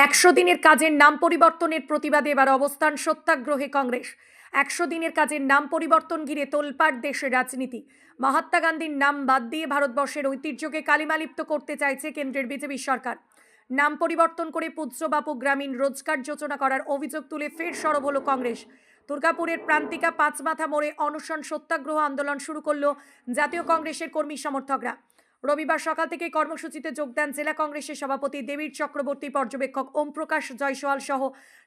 100 দিনের কাজের নাম পরিবর্তনের প্রতিবাদে এবার অবস্থান সত্যাগ্রহে কংগ্রেস। 100 দিনের কাজের নাম পরিবর্তন ঘিরে তোলপাড় দেশের রাজনীতি। মহাত্মা গান্ধীর নাম বাদ দিয়ে ভারতবর্ষের ঐতিহ্যকে কালিমালিপ্ত করতে চাইছে কেন্দ্রের বিজেপি সরকার। নাম পরিবর্তন করে পূজ্য বাপু গ্রামীণ রোজগার যোজনা করার অভিযোগ তুলে ফের সরব হলো কংগ্রেস। দুর্গাপুরের প্রান্তিকা পাঁচমাথা মোড়ে অনশন সত্যাগ্রহ আন্দোলন শুরু করলো জাতীয় কংগ্রেসের কর্মী সমর্থকরা। রবিবার সকাল থেকে কর্মসূচিতে যোগ দেন জেলা কংগ্রেসের সভাপতি দেবীর চক্রবর্তী, পর্যবেক্ষক ওম প্রকাশ জয়সওয়াল সহ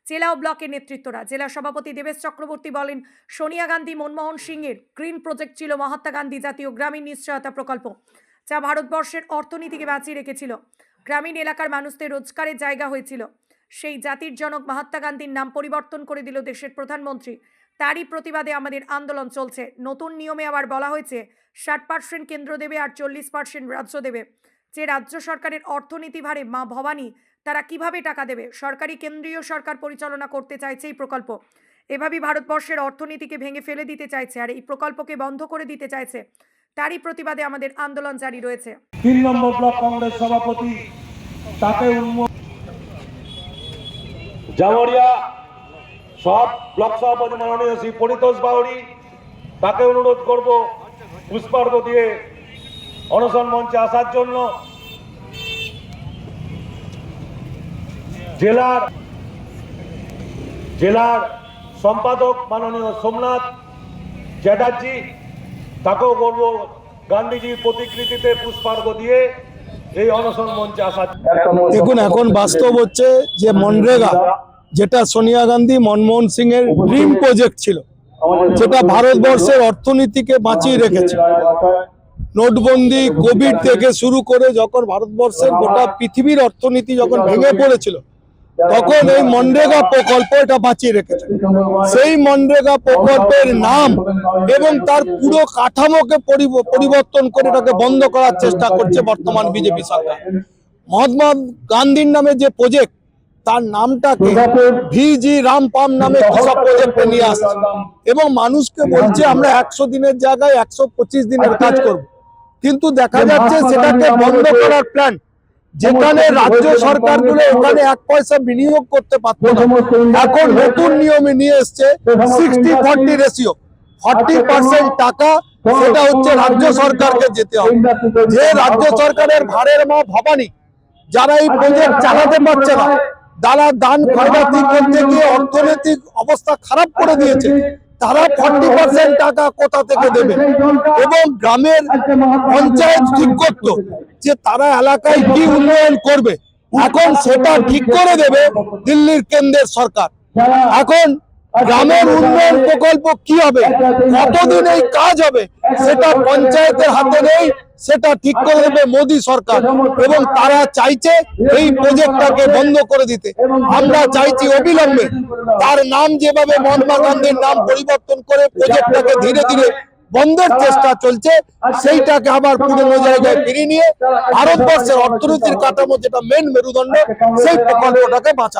জেলা ও ব্লকের নেতৃত্বরা। জেলা সভাপতি দেবেশ চক্রবর্তী বলেন, সোনিয়া গান্ধী মনমোহন সিংয়ের গ্রিন প্রজেক্ট ছিল মহাত্মা গান্ধী জাতীয় গ্রামীণ নিশ্চয়তা প্রকল্প, যা ভারতবর্ষের অর্থনীতিকে বাঁচিয়ে রেখেছিল। গ্রামীণ এলাকার মানুষদের রোজগারের জায়গা হয়েছিল। সেই জাতির জনক মহাত্মা গান্ধীর নাম পরিবর্তন করে দিল দেশের প্রধানমন্ত্রী। তারই প্রতিবাদে আমাদের আন্দোলন চলছে। নতুন নিয়মে আবার বলা হয়েছে 60% কেন্দ্র দেবে আর 40% রাজ্য দেবে। যে রাজ্য সরকারের অর্থনীতি ভারে মা ভবানী, তারা কিভাবে টাকা দেবে? সরকারি কেন্দ্রীয় সরকার পরিচালনা করতে চাইছে এই প্রকল্প। এভাবেই ভারতবর্ষের অর্থনীতিকে ভেঙে ফেলে দিতে চাইছে আর এই প্রকল্পকে বন্ধ করে দিতে চাইছে। তারই প্রতিবাদে আমাদের আন্দোলন জারি রয়েছে। 3 নম্বর ব্লক কংগ্রেস সভাপতি তাকে জামরিয়া সব ব্লক সভাপতি মাননীয় শ্রী পরিতোষ বাউরি, তাকে অনুরোধ করব পুষ্পার্ঘ্য দিয়ে অনশন মঞ্চে আসার জন্য। জেলার সম্পাদক মাননীয় সোমনাথ চ্যাটার্জি, তাকেও করব গান্ধীজির প্রতিকৃতিতে পুষ্পার্ঘ্য দিয়ে এই অনশন মঞ্চে আসার। দেখুন, এখন বাস্তব হচ্ছে যে মনরেগা, যেটা সোনিয়া গান্ধী মনমোহন সিং এর ড্রিম প্রজেক্ট ছিল, যেটা ভারতবর্ষের অর্থনীতিকে বাঁচিয়ে রেখেছে। নোটবন্দি, কোভিড থেকে শুরু করে যখন ভারতবর্ষের গোটা পৃথিবীর অর্থনীতি যখন ভেঙে পড়েছিল, তখন এই মনরেগা প্রকল্প এটা বাঁচিয়ে রেখেছে। সেই মনরেগা প্রকল্পের নাম এবং তার পুরো কাঠামোকে পরিবর্তন করে এটাকে বন্ধ করার চেষ্টা করছে বর্তমান বিজেপি সরকার। মহাত্মা গান্ধীর নামে যে প্রজেক্ট, তার নামটাকে ভিজি রামপাম নামে সব প্রজেক্টে নিয়ে আসছে এবং মানুষকে বলছে আমরা 100 দিনের জায়গায় 125 দিনের কাজ করব। কিন্তু দেখা যাচ্ছে সেটাকে বন্ধ করার প্ল্যান, যেখানে রাজ্য সরকারগুলো ওখানে 1 পয়সা বিনিয়োগ করতে পারত না, এখন নতুন নিয়মে নিয়ে এসছে 60-40 রেশিও। 40% টাকা সেটা হচ্ছে রাজ্য সরকারকে যেতে হবে। যে রাজ্য সরকারের ভারের মা ভবানী, যারা এই প্রজেক্ট চালাতে পারছে না, তারা দান খয়রাতি করতে গিয়ে অর্থনৈতিক অবস্থা খারাপ করে দিয়েছে, তারা 40% টাকা কোথা থেকে দেবে? এবং গ্রামের পঞ্চায়েত ঠিক করত যে তারা এলাকায় কি উন্নয়ন করবে, এখন সেটা ঠিক করে দেবে দিল্লির কেন্দ্রের সরকার। এখন গ্রামের উন্নয়ন প্রকল্প কি হবে, কতদিন এই কাজ হবে, সেটা পঞ্চায়েতের হাতে নেই, সেটা ঠিক করে দেবে মোদী সরকার। এবং তারা চাইছে এই প্রজেক্টটাকে বন্ধ করে দিতে। আমরা চাইছি অবিলম্বে তার নাম, যেভাবে মহাত্মা গান্ধীর নাম পরিবর্তন করে প্রজেক্টটাকে ধীরে ধীরে বন্ধের চেষ্টা চলছে, সেইটাকে আবার পুরনো জায়গায় ফিরিয়ে নিয়ে ভারতবর্ষের অর্থনীতির কাঠামো, যেটা মেন মেরুদণ্ড, সেই প্রকল্পটাকে বাঁচাতে।